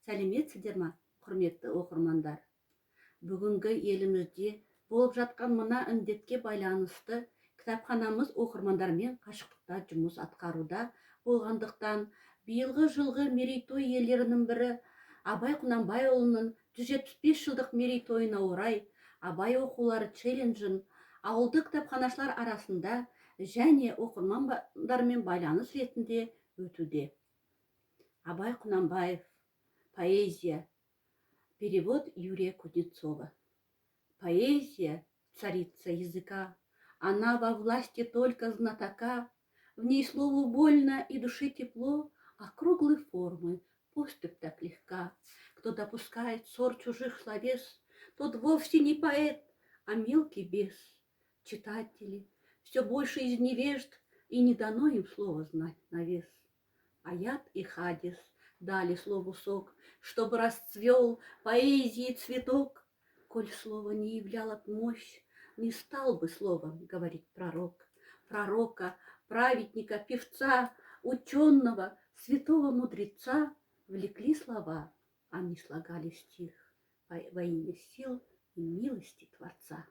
Сәлеметсіздер ма, құрметті оқырмандар? Бүгінгі елімізде болып жатқан мына індетке байланысты кітапханамыз оқырмандармен қашықтықта жұмыс атқаруда болғандықтан, биылғы жылғы мерейтой иелерінің бірі Абай Құнанбайұлының 175 жылдық мерейтойына орай Абай оқулары челленджін ауылды кітапханашылар арасында және оқырмандармен байланыс ретінде өтуде. Абай Құнанбаев. Поэзия. Перевод Юрия Кузнецова. Поэзия – царица языка. Она во власти только знатока. В ней слову больно и душе тепло, округлой формы поступь так легка. Кто допускает ссор чужих словес, тот вовсе не поэт, а мелкий бес. Читатели, все больше из невежд, и не дано им слово знать навес. Аяд и Хадис дали слову сок, чтобы расцвел поэзии цветок. Коль слово не являло мощь, не стал бы словом говорить пророк. Пророка, праведника, певца, ученого, святого мудреца влекли слова, они слагали стих во имя сил и милости Творца.